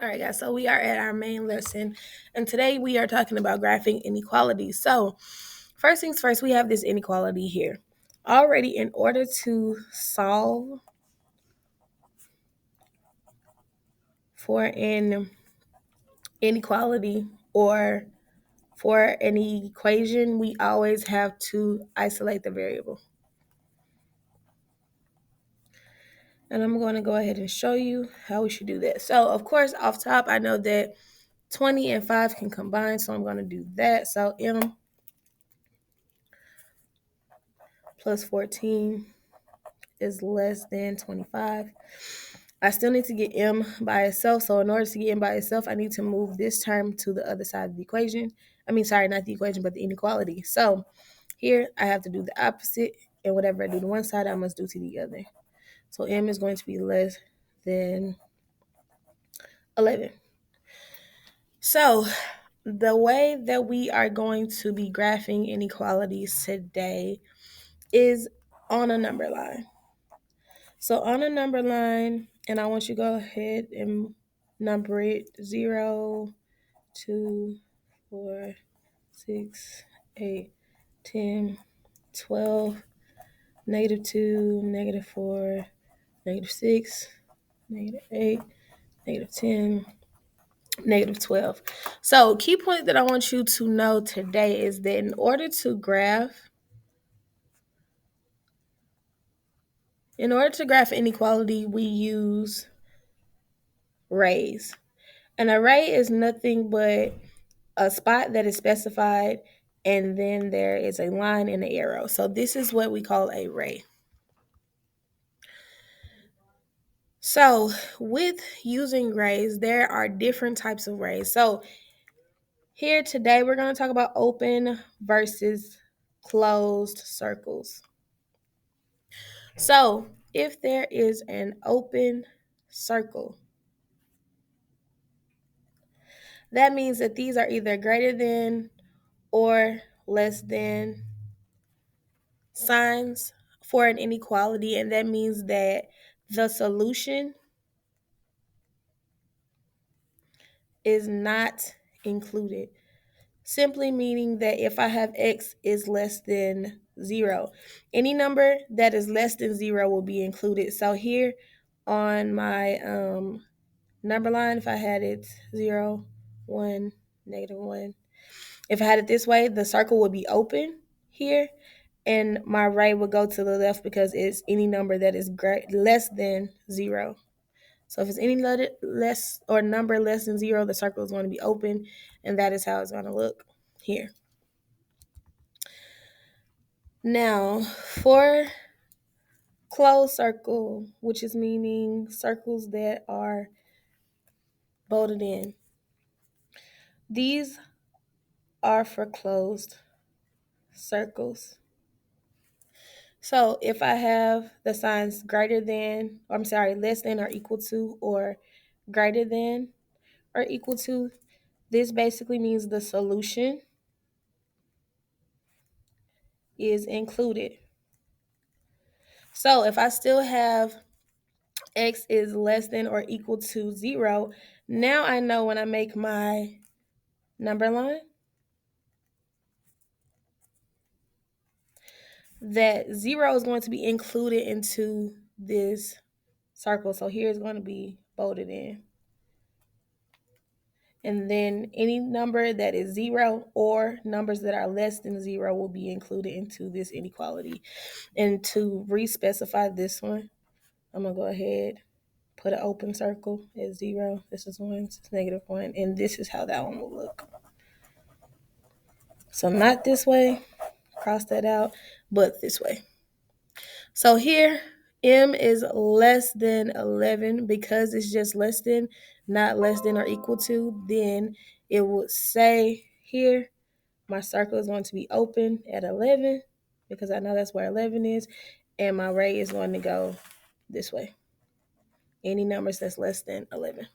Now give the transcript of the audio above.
All right, guys, so we are at our main lesson, and today we are talking about graphing inequalities. So, first things first, we have this inequality here. Already, in order to solve for an inequality or for an equation, we always have to isolate the variable. And I'm going to go ahead and show you how we should do that. So, of course, off top, I know that 20 and 5 can combine, so I'm going to do that. So, m plus 14 is less than 25. I still need to get m by itself. So in order to get m by itself, I need to move this term to the other side of the equation. Sorry, not the equation, but the inequality. So here I have to do the opposite. And whatever I do to one side, I must do to the other. So m is going to be less than 11. So the way that we are going to be graphing inequalities today is on a number line. So on a number line, and I want you to go ahead and number it 0, 2, 4, 6, 8, 10, 12, -2, -4, -6, -8, -10, -12. So key point that I want you to know today is that in order to graph inequality, we use rays. An array is nothing but a spot that is specified, and then there is a line and an arrow. So this is what we call a ray. So with using rays, there are different types of rays. So here today, we're going to talk about open versus closed circles. So if there is an open circle, that means that these are either greater than or less than signs for an inequality, and that means that the solution is not included. Simply meaning that if I have x is less than 0, any number that is less than 0 will be included. So here on my number line, if I had it 0, 1, -1, if I had it this way, the circle would be open here, and my ray would go to the left because it's any number that is less than 0. So if it's any less or number less than 0, the circle is going to be open, and that is how it's going to look here. Now, for closed circle, which is meaning circles that are bolted in, these are for closed circles. So if I have the signs less than or equal to, or greater than or equal to, this basically means the solution is included. So if I still have x is less than or equal to 0, now I know when I make my number line that 0 is going to be included into this circle. So here is going to be bolded in. And then any number that is 0 or numbers that are less than 0 will be included into this inequality. And to re-specify this one, I'm going to go ahead, put an open circle at 0. This is 1, this is -1, and this is how that one will look. So not this way, cross that out, but this way. So here, m is less than 11 because it's just less than, not less than or equal to. Then it would say here, my circle is going to be open at 11 because I know that's where 11 is, and my ray is going to go this way. Any numbers that's less than 11.